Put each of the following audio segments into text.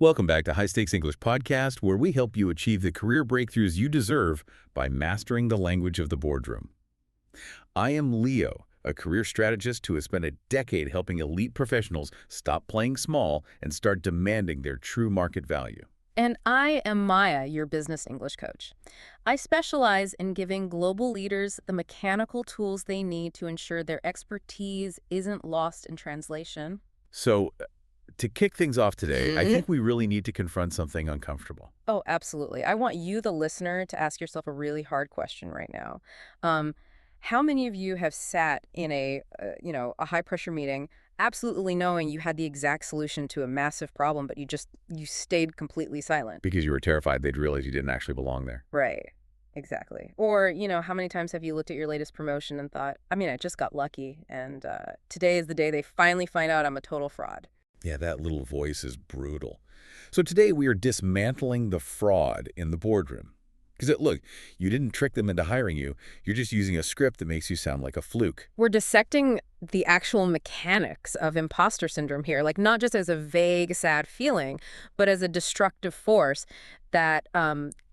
Welcome back to High Stakes English Podcast, where we help you achieve the career breakthroughs you deserve by mastering the language of the boardroom. I am Leo, a career strategist who has spent a decade helping elite professionals stop playing small and start demanding their true market value. And I am Maya, your business English coach. I specialize in giving global leaders the mechanical tools they need to ensure their expertise isn't lost in translation. So, to kick things off today, I think we really need to confront something uncomfortable. Oh, absolutely. I want you, the listener, to ask yourself a really hard question right now. How many of you have sat in a high-pressure meeting, absolutely knowing you had the exact solution to a massive problem, but you stayed completely silent? Because you were terrified they'd realize you didn't actually belong there. Right. Exactly. Or, how many times have you looked at your latest promotion and thought, I just got lucky, and today is the day they finally find out I'm a total fraud. Yeah, that little voice is brutal. So today we are dismantling the fraud in the boardroom. Because look, you didn't trick them into hiring you. You're just using a script that makes you sound like a fluke. We're dissecting the actual mechanics of imposter syndrome here, like not just as a vague, sad feeling, but as a destructive force that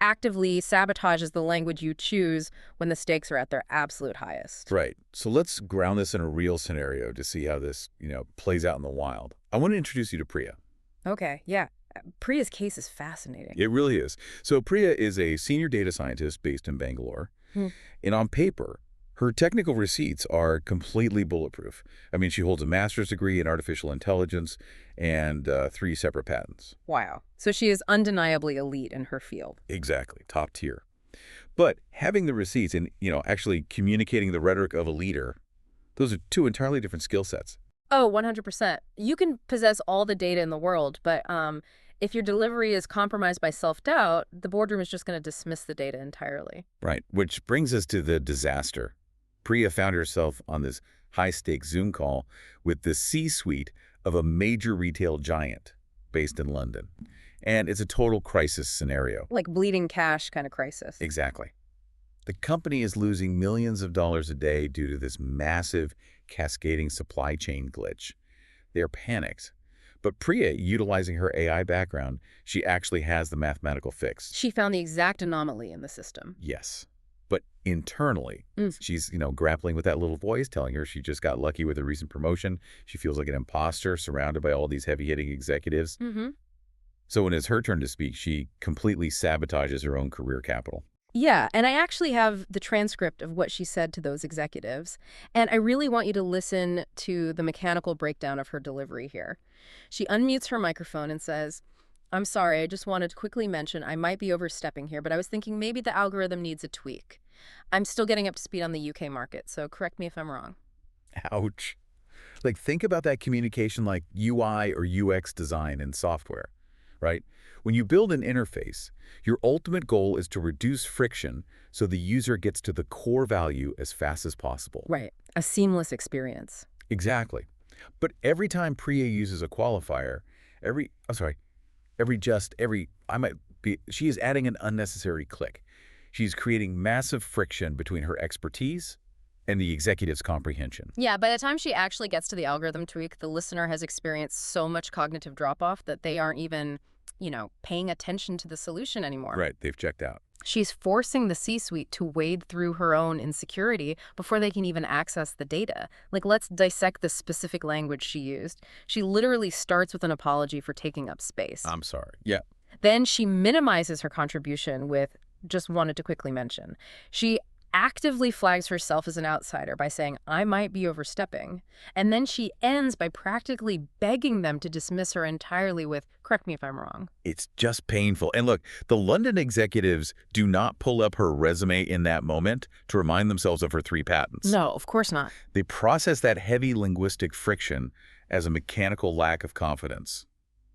actively sabotages the language you choose when the stakes are at their absolute highest. Right. So let's ground this in a real scenario to see how this, plays out in the wild. I want to introduce you to Priya. Okay, yeah. Priya's case is fascinating. It really is. So Priya is a senior data scientist based in Bangalore. And on paper, her technical receipts are completely bulletproof. She holds a master's degree in artificial intelligence and 3 separate patents. Wow. So she is undeniably elite in her field. Exactly. Top tier. But having the receipts and, actually communicating the rhetoric of a leader, those are 2 entirely different skill sets. Oh, 100%. You can possess all the data in the world, but if your delivery is compromised by self-doubt, the boardroom is just going to dismiss the data entirely. Right, which brings us to the disaster. Priya found herself on this high-stakes Zoom call with the C-suite of a major retail giant based in London. And it's a total crisis scenario. Like bleeding cash kind of crisis. Exactly. The company is losing millions of dollars a day due to this massive cascading supply chain glitch. They're panicked. But Priya, utilizing her AI background, she actually has the mathematical fix. She found the exact anomaly in the system. Yes. But internally, she's, grappling with that little voice telling her she just got lucky with a recent promotion. She feels like an imposter surrounded by all these heavy-hitting executives. So when it's her turn to speak, she completely sabotages her own career capital. Yeah, and I actually have the transcript of what she said to those executives, and I really want you to listen to the mechanical breakdown of her delivery here. She unmutes her microphone and says, "I'm sorry, I just wanted to quickly mention I might be overstepping here, but I was thinking maybe the algorithm needs a tweak. I'm still getting up to speed on the UK market, so correct me if I'm wrong." Ouch. Think about that communication like UI or UX design in software, right? When you build an interface, your ultimate goal is to reduce friction so the user gets to the core value as fast as possible. Right, a seamless experience. Exactly. But every time Priya uses a qualifier, she is adding an unnecessary click. She's creating massive friction between her expertise and the executive's comprehension. Yeah, by the time she actually gets to the algorithm tweak, the listener has experienced so much cognitive drop-off that they aren't even paying attention to the solution anymore. Right, they've checked out. She's forcing the C-suite to wade through her own insecurity before they can even access the data. Let's dissect the specific language she used. She literally starts with an apology for taking up space. I'm sorry. Yeah. Then she minimizes her contribution with "just wanted to quickly mention." She actively flags herself as an outsider by saying, "I might be overstepping." And then she ends by practically begging them to dismiss her entirely with, "correct me if I'm wrong." It's just painful. And look, the London executives do not pull up her resume in that moment to remind themselves of her 3 patents. No, of course not. They process that heavy linguistic friction as a mechanical lack of confidence.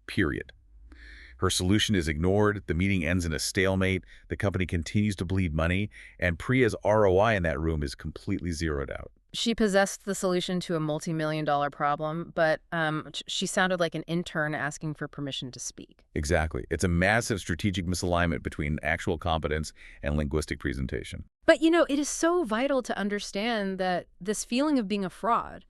Period. Her solution is ignored, the meeting ends in a stalemate, the company continues to bleed money, and Priya's ROI in that room is completely zeroed out. She possessed the solution to a multi-million-dollar problem, but she sounded like an intern asking for permission to speak. Exactly. It's a massive strategic misalignment between actual competence and linguistic presentation. But, it is so vital to understand that this feeling of being a fraud,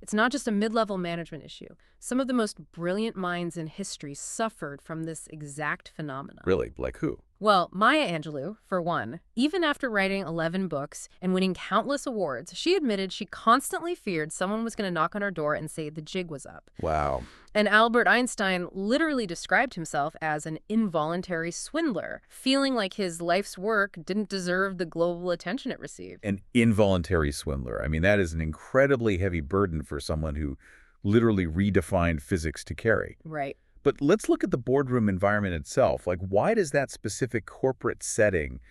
It's not just a mid-level management issue. Some of the most brilliant minds in history suffered from this exact phenomenon. Really? Like who? Well, Maya Angelou, for one, even after writing 11 books and winning countless awards, she admitted she constantly feared someone was going to knock on her door and say the jig was up. Wow. And Albert Einstein literally described himself as an involuntary swindler, feeling like his life's work didn't deserve the global attention it received. An involuntary swindler. I mean, that is an incredibly heavy burden for someone who literally redefined physics to carry. Right. But let's look at the boardroom environment itself. Like, why does that specific corporate setting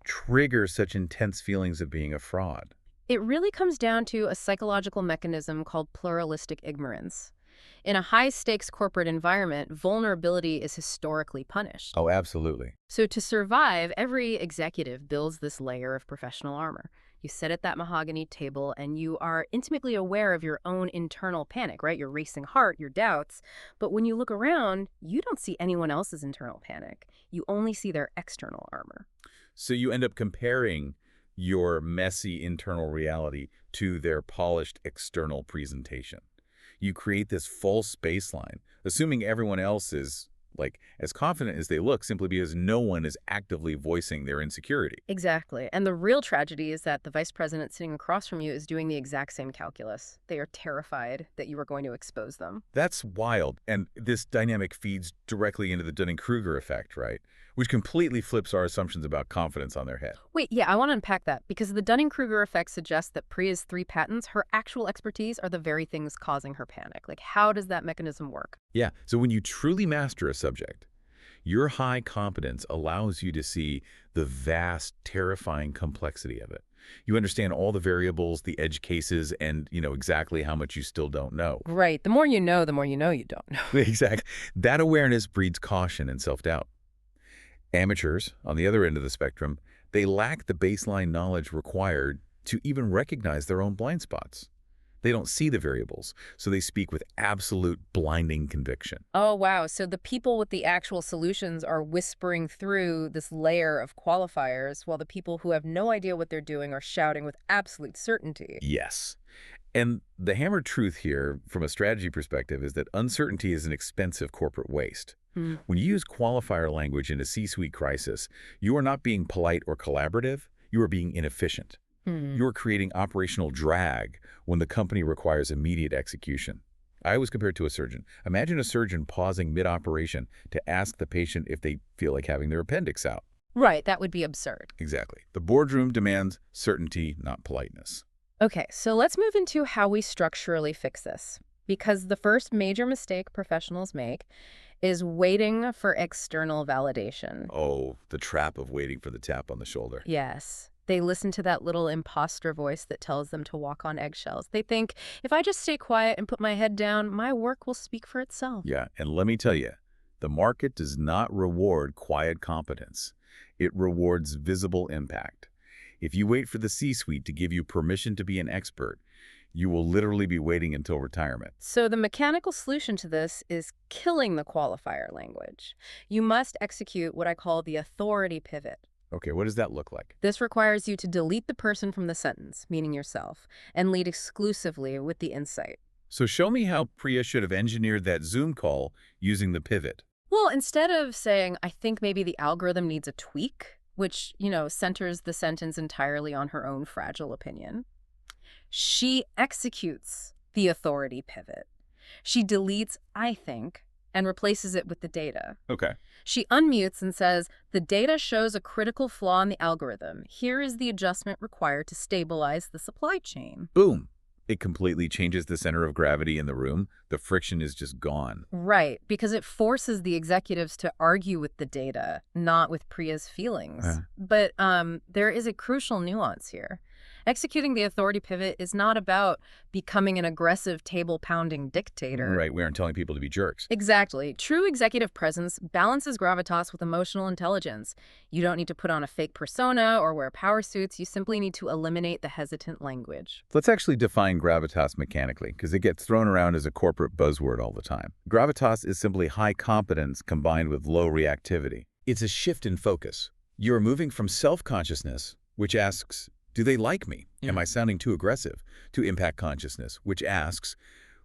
trigger such intense feelings of being a fraud? It really comes down to a psychological mechanism called pluralistic ignorance. In a high-stakes corporate environment, vulnerability is historically punished. Oh, absolutely. So to survive, every executive builds this layer of professional armor. You sit at that mahogany table and you are intimately aware of your own internal panic, right? Your racing heart, your doubts. But when you look around, you don't see anyone else's internal panic. You only see their external armor. So you end up comparing your messy internal reality to their polished external presentation. You create this false baseline, assuming everyone else is like as confident as they look simply because no one is actively voicing their insecurity. Exactly. And the real tragedy is that the vice president sitting across from you is doing the exact same calculus. They are terrified that you are going to expose them. That's wild. And this dynamic feeds directly into the Dunning-Kruger effect, right? Which completely flips our assumptions about confidence on their head. Wait, yeah, I want to unpack that because the Dunning-Kruger effect suggests that Priya's 3 patents, her actual expertise, are the very things causing her panic. Like, how does that mechanism work? Yeah, so when you truly master a subject, your high competence allows you to see the vast, terrifying complexity of it. You understand all the variables, the edge cases, and you know exactly how much you still don't know. Right. The more you know you don't know. Exactly. That awareness breeds caution and self-doubt. Amateurs, on the other end of the spectrum, they lack the baseline knowledge required to even recognize their own blind spots. They don't see the variables, so they speak with absolute blinding conviction. Oh, wow. So the people with the actual solutions are whispering through this layer of qualifiers while the people who have no idea what they're doing are shouting with absolute certainty. Yes. And the hammered truth here, from a strategy perspective, is that uncertainty is an expensive corporate waste. When you use qualifier language in a C-suite crisis, you are not being polite or collaborative, you are being inefficient. You are creating operational drag when the company requires immediate execution. I always compare it to a surgeon. Imagine a surgeon pausing mid-operation to ask the patient if they feel like having their appendix out. Right, that would be absurd. Exactly. The boardroom demands certainty, not politeness. Okay, so let's move into how we structurally fix this. Because the first major mistake professionals make is waiting for external validation. Oh, the trap of waiting for the tap on the shoulder. Yes. They listen to that little imposter voice that tells them to walk on eggshells. They think, if I just stay quiet and put my head down, my work will speak for itself. Yeah, and let me tell you, the market does not reward quiet competence. It rewards visible impact. If you wait for the C-suite to give you permission to be an expert, you will literally be waiting until retirement. So the mechanical solution to this is killing the qualifier language. You must execute what I call the authority pivot. Okay, what does that look like? This requires you to delete the person from the sentence, meaning yourself, and lead exclusively with the insight. So show me how Priya should have engineered that Zoom call using the pivot. Well, instead of saying, I think maybe the algorithm needs a tweak, which, centers the sentence entirely on her own fragile opinion, she executes the authority pivot. She deletes, I think, and replaces it with the data. Okay. She unmutes and says, the data shows a critical flaw in the algorithm. Here is the adjustment required to stabilize the supply chain. Boom. It completely changes the center of gravity in the room. The friction is just gone. Right, because it forces the executives to argue with the data, not with Priya's feelings. But there is a crucial nuance here. Executing the authority pivot is not about becoming an aggressive table-pounding dictator. Right, we aren't telling people to be jerks. Exactly. True executive presence balances gravitas with emotional intelligence. You don't need to put on a fake persona or wear power suits. You simply need to eliminate the hesitant language. Let's actually define gravitas mechanically, because it gets thrown around as a corporate buzzword all the time. Gravitas is simply high competence combined with low reactivity. It's a shift in focus. You're moving from self-consciousness, which asks, Do they like me? Am I sounding too aggressive? To impact consciousness, which asks,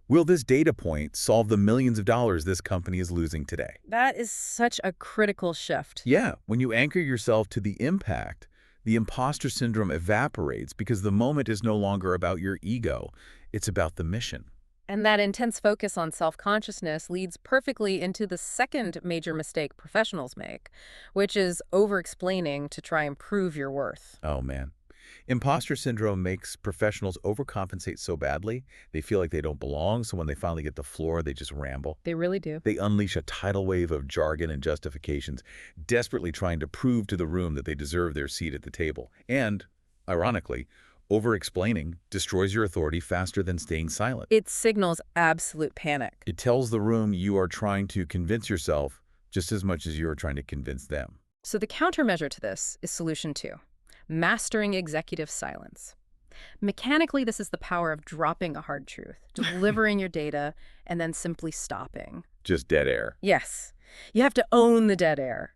will this data point solve the millions of dollars this company is losing today? That is such a critical shift. Yeah, when you anchor yourself to the impact, the imposter syndrome evaporates because the moment is no longer about your ego. It's about the mission. And that intense focus on self-consciousness leads perfectly into the second major mistake professionals make, which is over-explaining to try and prove your worth. Oh, man. Imposter syndrome makes professionals overcompensate so badly, they feel like they don't belong, so when they finally get the floor, they just ramble. They really do. They unleash a tidal wave of jargon and justifications, desperately trying to prove to the room that they deserve their seat at the table. And, ironically, over-explaining destroys your authority faster than staying silent. It signals absolute panic. It tells the room you are trying to convince yourself just as much as you are trying to convince them. So the countermeasure to this is solution 2. Mastering executive silence. Mechanically, this is the power of dropping a hard truth, delivering your data, and then simply stopping. Just dead air. Yes, you have to own the dead air.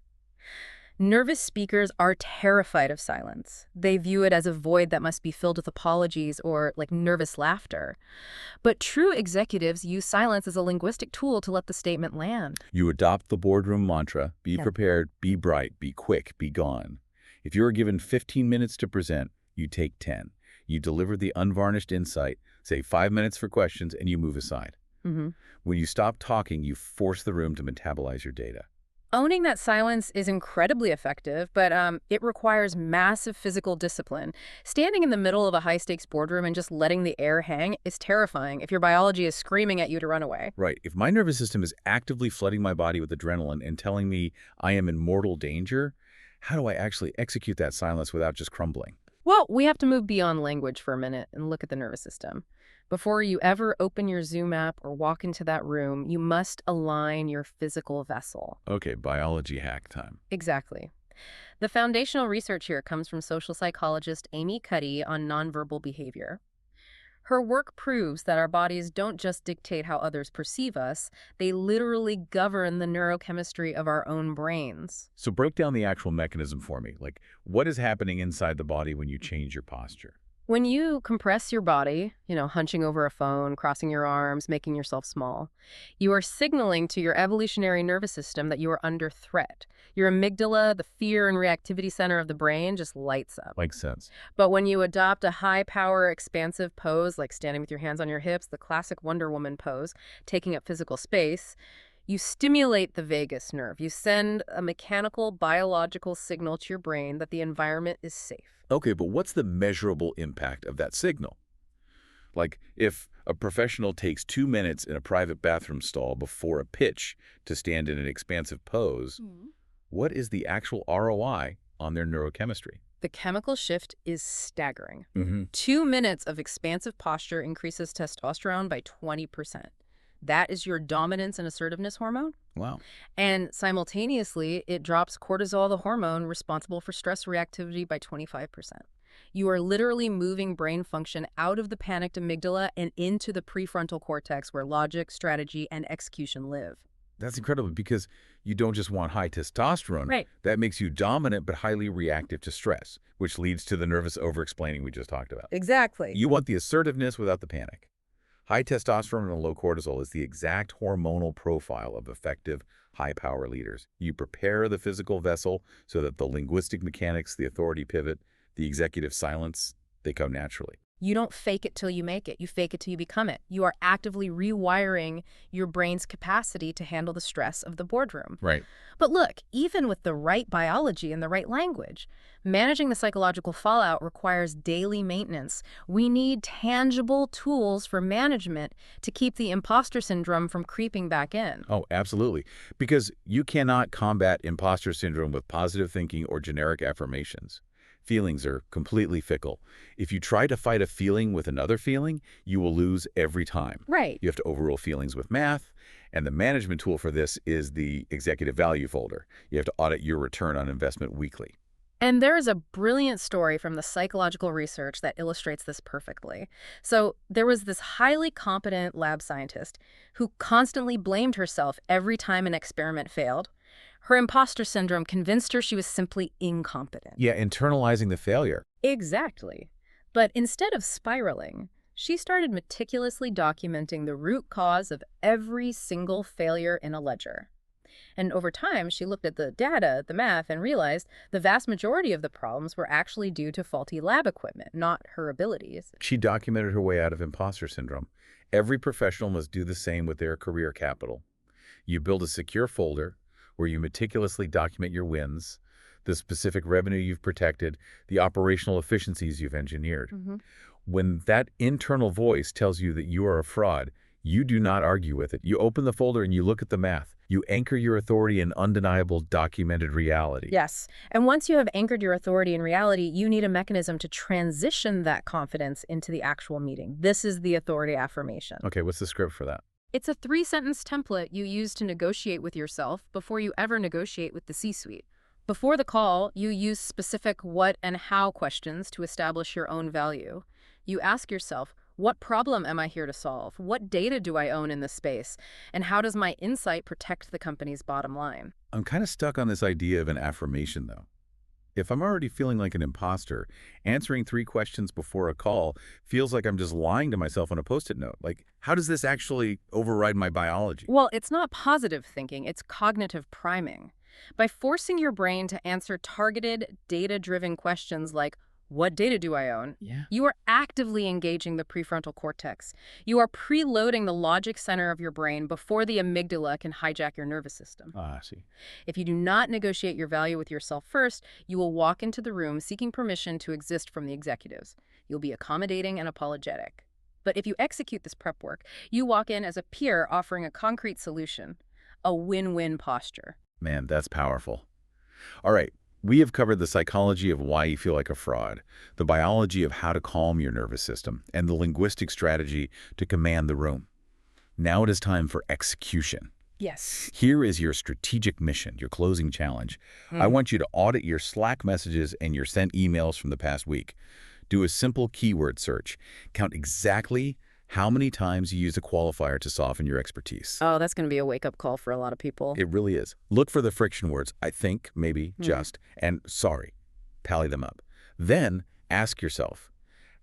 Nervous speakers are terrified of silence. They view it as a void that must be filled with apologies or, like, nervous laughter. But true executives use silence as a linguistic tool to let the statement land. You adopt the boardroom mantra, be Yeah. prepared, be bright, be quick, be gone. If you are given 15 minutes to present, you take 10. You deliver the unvarnished insight, say 5 minutes for questions, and you move aside. When you stop talking, you force the room to metabolize your data. Owning that silence is incredibly effective, but it requires massive physical discipline. Standing in the middle of a high-stakes boardroom and just letting the air hang is terrifying if your biology is screaming at you to run away. Right. If my nervous system is actively flooding my body with adrenaline and telling me I am in mortal danger, how do I actually execute that silence without just crumbling? Well, we have to move beyond language for a minute and look at the nervous system. Before you ever open your Zoom app or walk into that room, you must align your physical vessel. Okay, biology hack time. Exactly. The foundational research here comes from social psychologist Amy Cuddy on nonverbal behavior. Her work proves that our bodies don't just dictate how others perceive us, they literally govern the neurochemistry of our own brains. So break down the actual mechanism for me. Like, what is happening inside the body when you change your posture? When you compress your body, hunching over a phone, crossing your arms, making yourself small, you are signaling to your evolutionary nervous system that you are under threat. Your amygdala, the fear and reactivity center of the brain, just lights up. Makes sense. But when you adopt a high-power, expansive pose, like standing with your hands on your hips, the classic Wonder Woman pose, taking up physical space, you stimulate the vagus nerve. You send a mechanical, biological signal to your brain that the environment is safe. Okay, but what's the measurable impact of that signal? Like, if a professional takes 2 minutes in a private bathroom stall before a pitch to stand in an expansive pose, what is the actual ROI on their neurochemistry? The chemical shift is staggering. 2 2 minutes of expansive posture increases testosterone by 20%. That is your dominance and assertiveness hormone. Wow. And simultaneously, it drops cortisol, the hormone responsible for stress reactivity, by 25%. You are literally moving brain function out of the panicked amygdala and into the prefrontal cortex where logic, strategy, and execution live. That's incredible because you don't just want high testosterone. Right. That makes you dominant but highly reactive to stress, which leads to the nervous over-explaining we just talked about. Exactly. You want the assertiveness without the panic. High testosterone and low cortisol is the exact hormonal profile of effective, high-power leaders. You prepare the physical vessel so that the linguistic mechanics, the authority pivot, the executive silence, they come naturally. You don't fake it till you make it. You fake it till you become it. You are actively rewiring your brain's capacity to handle the stress of the boardroom. Right. But look, even with the right biology and the right language, managing the psychological fallout requires daily maintenance. We need tangible tools for management to keep the imposter syndrome from creeping back in. Oh, absolutely. Because you cannot combat imposter syndrome with positive thinking or generic affirmations. Feelings are completely fickle. If you try to fight a feeling with another feeling, you will lose every time. Right. You have to overrule feelings with math, and the management tool for this is the executive value folder. You have to audit your return on investment weekly. And there is a brilliant story from the psychological research that illustrates this perfectly. So there was this highly competent lab scientist who constantly blamed herself every time an experiment failed. Her imposter syndrome convinced her she was simply incompetent. Yeah, internalizing the failure. Exactly. But instead of spiraling, she started meticulously documenting the root cause of every single failure in a ledger. And over time, she looked at the data, the math, and realized the vast majority of the problems were actually due to faulty lab equipment, not her abilities. She documented her way out of imposter syndrome. Every professional must do the same with their career capital. You build a secure folder where you meticulously document your wins, the specific revenue you've protected, the operational efficiencies you've engineered. When that internal voice tells you that you are a fraud, you do not argue with it. You open the folder and you look at the math. You anchor your authority in undeniable documented reality. Yes. And once you have anchored your authority in reality, you need a mechanism to transition that confidence into the actual meeting. This is the authority affirmation. Okay, what's the script for that? It's a 3-sentence template you use to negotiate with yourself before you ever negotiate with the C-suite. Before the call, you use specific what and how questions to establish your own value. You ask yourself, what problem am I here to solve? What data do I own in this space? And how does my insight protect the company's bottom line? I'm kind of stuck on this idea of an affirmation, though. If I'm already feeling like an imposter, answering 3 questions before a call feels like I'm just lying to myself on a Post-it note. Like, how does this actually override my biology? Well, it's not positive thinking, it's cognitive priming. By forcing your brain to answer targeted, data-driven questions like, what data do I own? Yeah. You are actively engaging the prefrontal cortex. You are preloading the logic center of your brain before the amygdala can hijack your nervous system. Ah, I see. If you do not negotiate your value with yourself first, you will walk into the room seeking permission to exist from the executives. You'll be accommodating and apologetic. But if you execute this prep work, you walk in as a peer offering a concrete solution, a win-win posture. Man, that's powerful. All right. We have covered the psychology of why you feel like a fraud, the biology of how to calm your nervous system, and the linguistic strategy to command the room. Now it is time for execution. Yes. Here is your strategic mission, your closing challenge. I want you to audit your Slack messages and your sent emails from the past week. Do a simple keyword search. Count exactly how many times you use a qualifier to soften your expertise. Oh, that's going to be a wake-up call for a lot of people. It really is. Look for the friction words, I think, maybe, just, and sorry. Tally them up. Then ask yourself,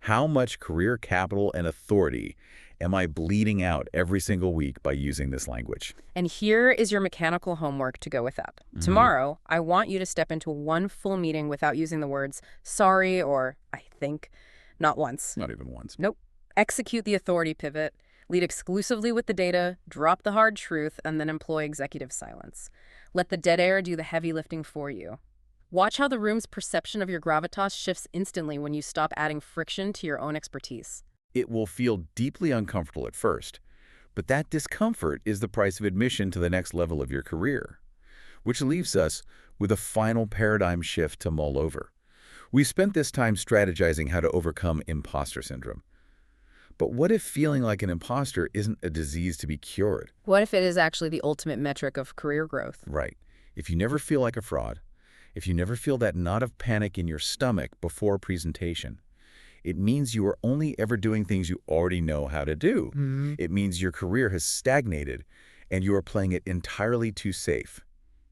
how much career capital and authority am I bleeding out every single week by using this language? And here is your mechanical homework to go with that. Tomorrow, I want you to step into one full meeting without using the words sorry or I think, not once. Not even once. Nope. Execute the authority pivot, lead exclusively with the data, drop the hard truth, and then employ executive silence. Let the dead air do the heavy lifting for you. Watch how the room's perception of your gravitas shifts instantly when you stop adding friction to your own expertise. It will feel deeply uncomfortable at first, but that discomfort is the price of admission to the next level of your career. Which leaves us with a final paradigm shift to mull over. We spent this time strategizing how to overcome imposter syndrome. But what if feeling like an imposter isn't a disease to be cured? What if it is actually the ultimate metric of career growth? Right. If you never feel like a fraud, if you never feel that knot of panic in your stomach before a presentation, it means you are only ever doing things you already know how to do. It means your career has stagnated and you are playing it entirely too safe.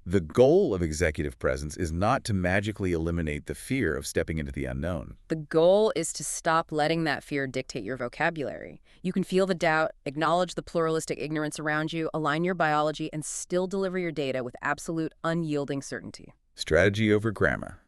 The goal of executive presence is not to magically eliminate the fear of stepping into the unknown. The goal is to stop letting that fear dictate your vocabulary. You can feel the doubt, acknowledge the pluralistic ignorance around you, align your biology, and still deliver your data with absolute unyielding certainty. Strategy over grammar.